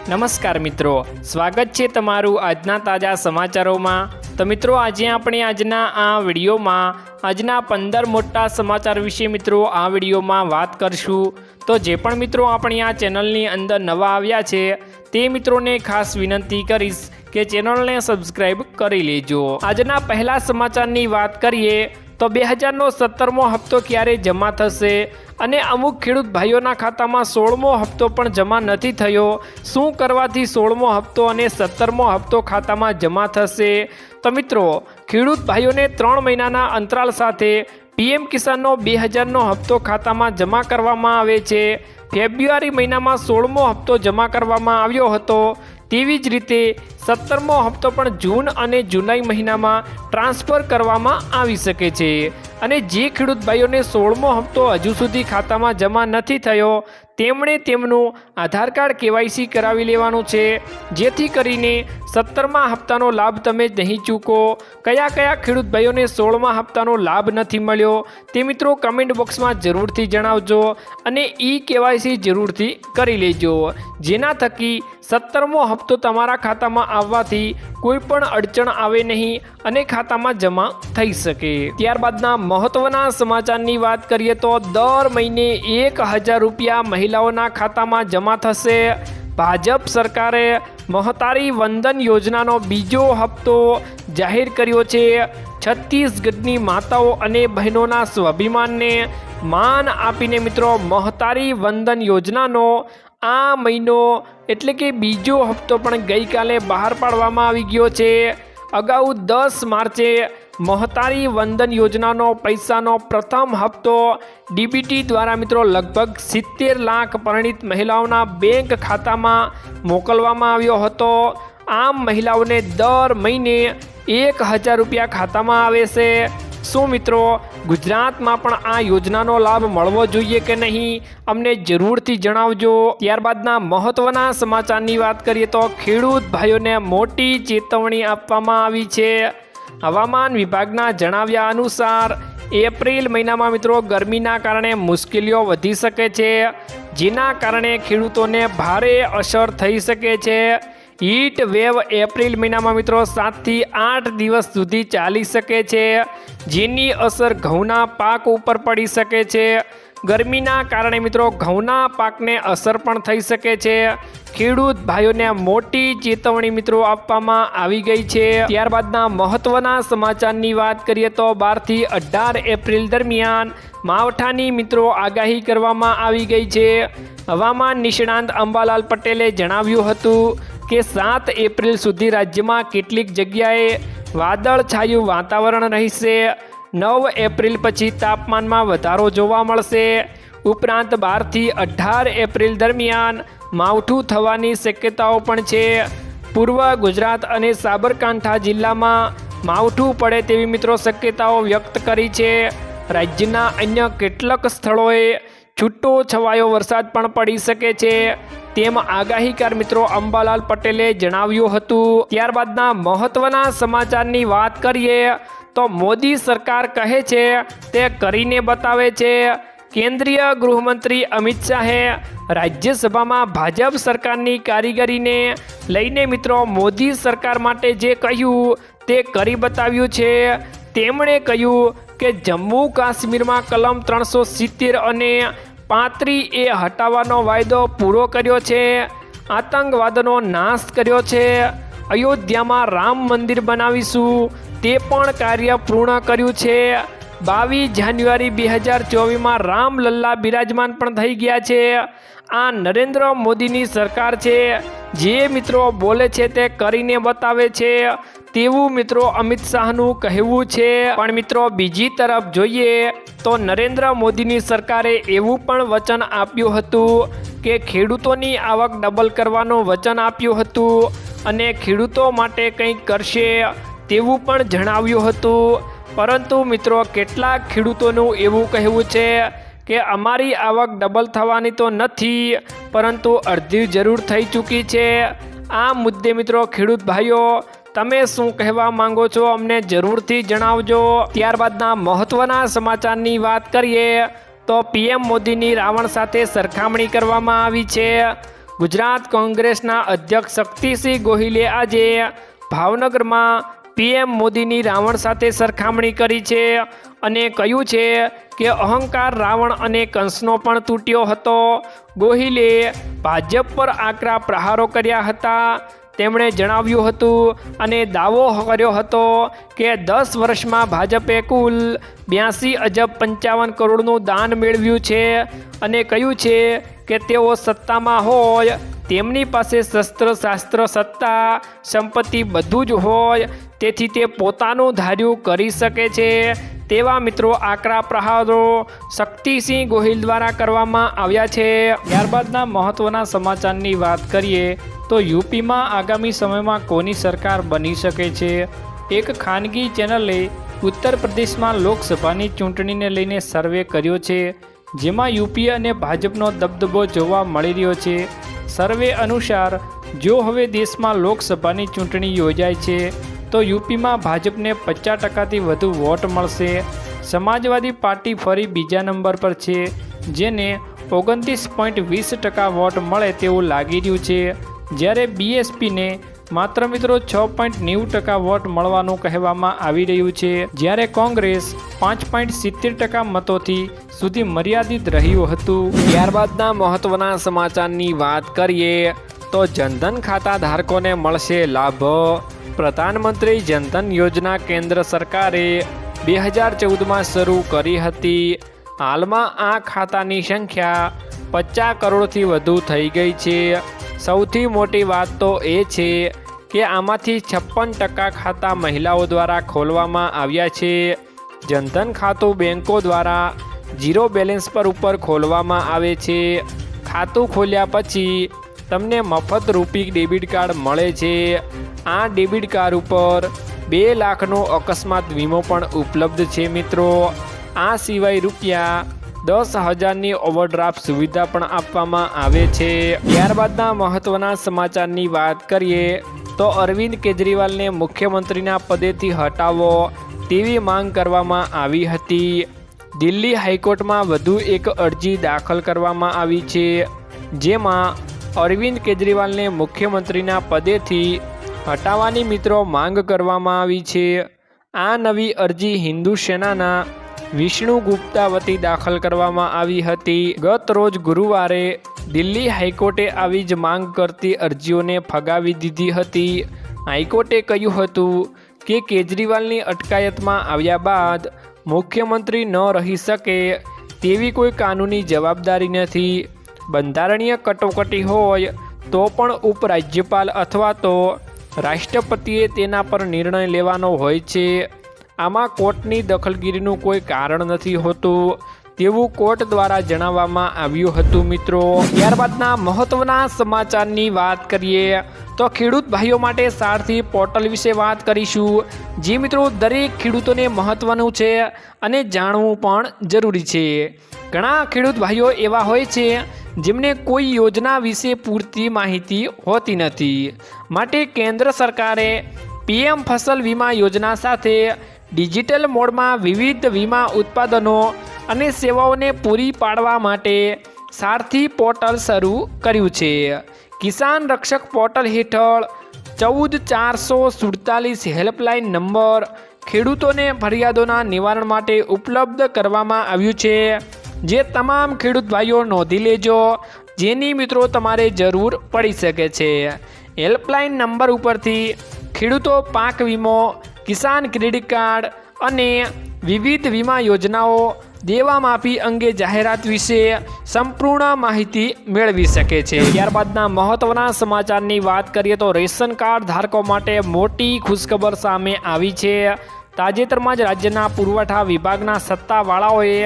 નમસ્કાર મિત્રો, સ્વાગત છે તમારું આજના તાજા સમાચારોમાં। તો મિત્રો આજે આપણે આજના આ વિડીયોમાં આજના 15 મોટા સમાચાર વિશે મિત્રો આ વિડીયોમાં વાત કરશું। તો જે પણ મિત્રો આપણી આ ચેનલની અંદર નવા આવ્યા છે તે મિત્રોને ખાસ વિનંતી કરીશ કે ચેનલને સબસ્ક્રાઈબ કરી લેજો। આજના પહેલા સમાચારની વાત કરીએ તો 2000નો 17મો હપ્તો ક્યારે જમા થશે અને અમુક ખેડૂત ભાઈઓના ખાતામાં 16મો હપ્તો પણ જમા નથી થયો। શું કરવાથી 16મો હપ્તો અને 17મો હપ્તો ખાતામાં જમા થશે? તો મિત્રો ખેડૂત ભાઈઓને 3 મહિનાના અંતરાલ સાથે પીએમ કિસાનનો 2000નો હપ્તો ખાતામાં જમા કરવામાં આવે છે। ફેબ્રુઆરી મહિનામાં 16મો હપ્તો જમા કરવામાં આવ્યો હતો, તેવી જ રીતે 17મો હપ્તો પણ જૂન અને જુલાઈ મહિનામાં ટ્રાન્સફર કરવામાં આવી શકે છે। અને જે ખેડૂત ભાઈઓને 16મો હપ્તો હજુ સુધી ખાતામાં જમા નથી થયો તેમણે તેમનું આધાર કાર્ડ કેવાયસી કરાવી લેવાનું છે, જેથી કરીને 17મા હપ્તાનો લાભ તમે નહીં ચૂકો। કયા કયા ખેડૂત ભાઈઓને 16મા હપ્તાનો લાભ નથી મળ્યો તે મિત્રો કમેન્ટ બોક્સમાં જરૂરથી જણાવજો અને કેવાયસી જરૂરથી કરી લેજો, જેના થકી 17મો હપ્તો તમારા ખાતામાં આવવાથી કોઈ પણ અડચણ આવે નહીં અને ખાતામાં જમા થઈ શકે। ત્યારબાદના મહત્વના સમાચારની વાત કરીએ તો દર મહિને 1000 રૂપિયા મહિલાઓના ખાતામાં જમા થશે। ભાજપ સરકારે મહતારી વંદન યોજનાનો બીજો હપ્તો જાહેર કર્યો છે। છત્તીસગઢની માતાઓ અને બહેનોના સ્વાભિમાનને માન આપીને મિત્રો મહતારી વંદન યોજનાનો આ મહિનો એટલે કે બીજો હપ્તો પણ ગઈકાલે બહાર પાડવામાં આવી ગયો છે। અગાઉ 10 માર્ચે મહતારી વંદન યોજનાનો પૈસાનો પ્રથમ હપ્તો ડીબીટી દ્વારા મિત્રો લગભગ 70 લાખ પરિણીત મહિલાઓના બેંક ખાતામાં મોકલવામાં આવ્યો હતો। આમ મહિલાઓને દર મહિને 1000 રૂપિયા ખાતામાં આવે છે। શું મિત્રો ગુજરાતમાં પણ આ યોજનાનો લાભ મળવો જોઈએ કે નહીં? અમને જરૂરથી જણાવજો। ત્યારબાદના મહત્વના સમાચારની વાત કરીએ તો ખેડૂત ભાઈઓને મોટી ચેતવણી આપવામાં આવી છે। હવામાન વિભાગના જણાવ્યા અનુસાર એપ્રિલ મહિનામાં મિત્રો ગરમીના કારણે મુશ્કેલીઓ વધી શકે છે, જેના કારણે ખેડૂતોને ભારે અસર થઈ શકે છે। હીટ વેવ એપ્રિલ મહિનામાં મિત્રો 7 થી 8 દિવસ સુધી ચાલી શકે છે, જેની અસર ઘઉંના પાક ઉપર પડી શકે છે। ગરમીના કારણે મિત્રો ઘઉંના પાકને અસર પણ થઈ શકે છે। ખેડૂત ભાઈઓને મોટી ચેતવણી મિત્રો આપવામાં આવી ગઈ છે। ત્યારબાદના મહત્વના સમાચારની વાત કરીએ તો 12 થી 18 એપ્રિલ દરમિયાન માવઠાની મિત્રો આગાહી કરવામાં આવી ગઈ છે। હવામાન નિષ્ણાંત અંબાલાલ પટેલે જણાવ્યું હતું કે 7 એપ્રિલ સુધી રાજ્યમાં કેટલીક જગ્યાએ વાદળછાયું વાતાવરણ રહેશે। 9 એપ્રિલ પછી તાપમાનમાં વધારો જોવા મળશે। ઉપરાંત 12 થી 18 એપ્રિલ દરમિયાન માવઠું થવાની શક્યતાઓ પણ છે। પૂર્વ ગુજરાત અને સાબરકાંઠા જિલ્લામાં માવઠું પડે તેવી મિત્રો શક્યતાઓ વ્યક્ત કરી છે। રાજ્યના અન્ય કેટલાક સ્થળોએ છૂટો છવાયો વરસાદ પણ પડી શકે છે તેમ આગાહીકાર મિત્રો અંબાલાલ પટેલે જણાવ્યું હતું। ત્યારબાદના મહત્વના સમાચારની વાત કરીએ તો મોદી સરકાર કહે છે તે કરીને બતાવે છે। કેન્દ્રીય ગૃહમંત્રી અમિત શાહે રાજ્યસભામાં ભાજપ સરકારની કારીગરીને લઈને મિત્રો મોદી સરકાર માટે જે કહ્યું તે કરી બતાવ્યું છે। તેમણે કહ્યું કે જમ્મુ કાશ્મીરમાં કલમ 370 અને 35A હટાવવાનો વાયદો પૂરો કર્યો છે। આતંકવાદનો નાશ કર્યો છે। અયોધ્યામાં રામ મંદિર બનાવીશું તે પણ કાર્ય પૂર્ણ કર્યું છે। 22 જાન્યુઆરી 2024માં રામલલ્લા બિરાજમાન પણ થઈ ગયા છે। આ નરેન્દ્ર મોદીની સરકાર છે, જે મિત્રો બોલે છે તે કરીને બતાવે છે તેવું મિત્રો અમિત શાહનું કહેવું છે। પણ મિત્રો બીજી તરફ જોઈએ તો નરેન્દ્ર મોદીની સરકારે એવું પણ વચન આપ્યું હતું કે ખેડૂતોની આવક ડબલ કરવાનું વચન આપ્યું હતું અને ખેડૂતો માટે કંઈક કરશે તેવું પણ જણાવ્યું હતું। પરંતુ મિત્રો કેટલાક ખેડૂતોનું એવું કહેવું છે કે અમારી આવક ડબલ થવાની તો નથી, પરંતુ અડધી જરૂર થઈ ચૂકી છે। આ મુદ્દે મિત્રો ખેડૂત ભાઈઓ તમે શું કહેવા માંગો છો અમને જરૂરથી જણાવજો। ત્યારબાદના મહત્વના સમાચારની વાત કરીએ તો પીએમ મોદીની રાવણ સાથે સરખામણી કરવામાં આવી છે। ગુજરાત કોંગ્રેસના અધ્યક્ષ શક્તિસિંહ ગોહિલે આજે ભાવનગરમાં પીએમ મોદીની રાવણ સાથે સરખામણી કરી છે અને કહ્યું છે કે અહંકાર રાવણ અને કંસનો પણ તૂટ્યો હતો. ગોહિલે ભાજપ પર આકરા પ્રહારો કર્યા હતા. તેમણે જણાવ્યું હતું અને દાવો કર્યો હતો કે 10 વર્ષમાં ભાજપે કુલ 82 અજબ 55 કરોડનું દાન મેળવ્યું છે અને કહ્યું છે કે તેઓ સત્તામાં હોય તેમની પાસે શસ્ત્ર શાસ્ત્ર સત્તા સંપત્તિ બધું જ હોય, તેથી તે પોતાનું ધાર્યું કરી શકે છે. તેવા મિત્રો આકરા પ્રહારો શક્તિસિંહ ગોહિલ દ્વારા કરવામાં આવ્યા છે. ત્યારબાદના મહત્વના સમાચારની વાત કરીએ તો યુપીમાં આગામી સમયમાં કોની સરકાર બની શકે છે. એક ખાનગી ચેનલે ઉત્તર પ્રદેશમાં લોકસભાની ચૂંટણીને લઈને સર્વે કર્યો છે, જેમાં યુપી અને ભાજપનો દબદબો જોવા મળી રહ્યો છે. સર્વે અનુસાર જો હવે દેશમાં લોકસભાની ચૂંટણી યોજાય છે તો યુપીમાં ભાજપને 50%થી વધુ વોટ મળશે. સમાજવાદી પાર્ટી ફરી બીજા નંબર પર છે, જેને 29.20% વોટ મળે તેવું લાગી રહ્યું છે, જ્યારે બીએસપીને માત્ર મિત્રો 6.90% વોટ મળવાનું કહેવામાં આવી રહ્યું છે, જ્યારે કોંગ્રેસ 5.70% મતોથી સુધી મર્યાદિત રહ્યું હતું. ત્યારબાદના મહત્વના સમાચારની વાત કરીએ તો જનધન ખાતા ધારકોને મળશે લાભ. પ્રધાનમંત્રી જનધન યોજના કેન્દ્ર સરકારે 2014માં શરૂ કરી હતી. હાલમાં આ ખાતાની સંખ્યા 50 કરોડથી વધુ થઈ ગઈ છે. સૌથી મોટી વાત તો એ છે કે આમાંથી 56% ખાતા મહિલાઓ દ્વારા ખોલવામાં આવ્યા છે. જનધન ખાતું બેંકો દ્વારા 0 બેલેન્સ પર ઉપર ખોલવામાં આવે છે. ખાતું ખોલ્યા પછી તમને મફત રૂપી ડેબિટ કાર્ડ મળે છે. આ ડેબિટ કાર્ડ ઉપર 2 લાખનો અકસ્માત વીમો પણ ઉપલબ્ધ છે મિત્રો. આ સિવાય રૂપિયા 10,000ની ઓવરડ્રાફ્ટ સુવિધા પણ આપવામાં આવે છે. ત્યારબાદના મહત્વના સમાચારની વાત કરીએ તો અરવિંદ કેજરીવાલને મુખ્યમંત્રીના પદેથી હટાવો તેવી માંગ કરવામાં આવી હતી. દિલ્હી હાઈકોર્ટમાં વધુ એક અરજી દાખલ કરવામાં આવી છે, જેમાં અરવિંદ કેજરીવાલને મુખ્યમંત્રીના પદેથી હટાવવાની મિત્રો માંગ કરવામાં આવી છે. આ નવી અરજી હિન્દુ સેનાના વિષ્ણુ ગુપ્તા વતી દાખલ કરવામાં આવી હતી. ગત રોજ ગુરુવારે દિલ્હી હાઈકોર્ટે આવી જ માંગ કરતી અરજીઓને ફગાવી દીધી હતી. હાઈકોર્ટે કહ્યું હતું કે કેજરીવાલની અટકાયતમાં આવ્યા બાદ મુખ્યમંત્રી ન રહી શકે તેવી કોઈ કાનૂની જવાબદારી નથી. બંધારણીય કટોકટી હોય તો પણ ઉપરાજ્યપાલ અથવા તો રાષ્ટ્રપતિએ તેના પર નિર્ણય લેવાનો હોય છે. આમાં કોર્ટની દખલગીરીનું કોઈ કારણ નથી હોતું તેવું કોર્ટ દ્વારા જણાવવામાં આવ્યું હતું મિત્રો. ત્યારબાદના મહત્વના સમાચારની વાત કરીએ તો ખેડૂત ભાઈઓ માટે સારથી પોર્ટલ વિશે વાત કરીશું, જે મિત્રો દરેક ખેડૂતોને મહત્વનું છે અને જાણવું પણ જરૂરી છે. ઘણા ખેડૂત ભાઈઓ એવા હોય છે જેમને કોઈ યોજના વિશે પૂરતી માહિતી હોતી નથી, માટે કેન્દ્ર સરકારે પીએમ ફસલ વીમા યોજના સાથે ડિજિટલ મોડમાં વિવિધ વીમા ઉત્પાદનો અને સેવાઓને પૂરી પાડવા માટે સારથી પોર્ટલ શરૂ કર્યું છે. કિસાન રક્ષક પોર્ટલ હેઠળ 14447 હેલ્પલાઇન નંબર ખેડૂતોને ફરિયાદોના નિવારણ માટે ઉપલબ્ધ કરવામાં આવ્યું છે, જે તમામ ખેડૂત ભાઈઓ નોંધી લેજો, જેની મિત્રો તમારે જરૂર પડી શકે છે. હેલ્પલાઇન નંબર ઉપરથી ખેડૂતો પાક વીમો, કિસાન ક્રેડિટ કાર્ડ અને વિવિધ વીમા યોજનાઓ, દેવા માફી અંગે જાહેરાત વિશે સંપૂર્ણ માહિતી મેળવી શકે છે. ત્યારબાદના મહત્વના સમાચારની વાત કરીએ તો રેશન કાર્ડ ધારકો માટે મોટી ખુશખબર સામે આવી છે. તાજેતરમાં જ રાજ્યના પુરવઠા વિભાગના સત્તાવાળાઓએ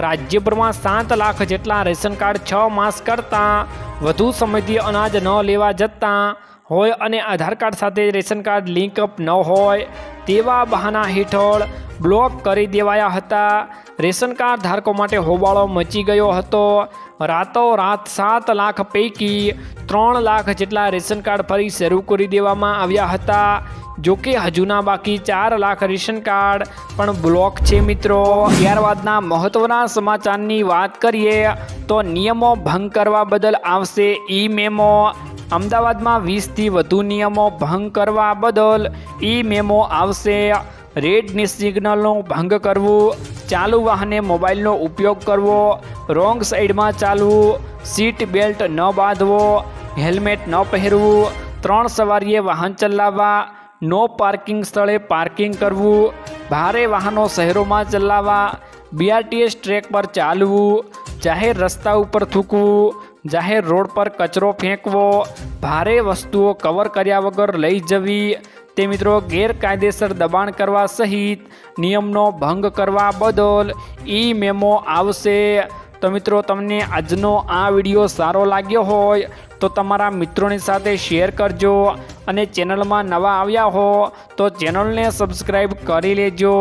રાજ્યભરમાં 7 લાખ જેટલા રેશન કાર્ડ 6 માસ કરતાં વધુ સમયથી અનાજ ન લેવા જતાં હોય અને આધાર કાર્ડ સાથે રેશન કાર્ડ લિંક અપ ન હોય તેવા બહાના હેઠળ બ્લોક કરી દેવાયા હતા. રેશન કાર્ડ ધારકો માટે હોબાળો મચી ગયો હતો. રાતોરાત 7 લાખ પૈકી 3 લાખ જેટલા રેશન કાર્ડ ફરી શરૂ કરી દેવામાં આવ્યા હતા. જોકે હજુના બાકી 4 લાખ રેશન કાર્ડ પણ બ્લોક છે મિત્રો. ત્યારબાદના મહત્વના સમાચારની વાત કરીએ તો નિયમો ભંગ કરવા બદલ આવશે ઈ મેમો. અમદાવાદમાં 20થી વધુ નિયમો ભંગ કરવા બદલ ઈ મેમો આવશે. રેડની સિગ્નલનો ભંગ કરવું, ચાલુ વાહને મોબાઈલનો ઉપયોગ કરવો, રોંગ સાઈડમાં ચાલવું, સીટ બેલ્ટ ન બાંધવો, હેલ્મેટ ન પહેરવું, 3 સવારીએ વાહન ચલાવવા, નો પાર્કિંગ સ્થળે પાર્કિંગ કરવું, ભારે વાહનો શહેરોમાં ચલાવવા, BRTS ટ્રેક પર ચાલવું, જાહેર રસ્તા ઉપર થૂકવું, જાહેર રોડ પર કચરો ફેંકવો, ભારે વસ્તુઓ કવર કર્યા વગર લઈ જવી, તે મિત્રો ગેરકાયદેસર દબાણ કરવા સહિત નિયમનો ભંગ કરવા બદલ ઈ મેમો આવશે. તો મિત્રો તમને આજનો આ વિડીયો સારો લાગ્યો હોય તો તમારા મિત્રોની સાથે શેર કરજો અને ચેનલમાં નવા આવ્યા હો તો ચેનલને સબસ્ક્રાઈબ કરી લેજો.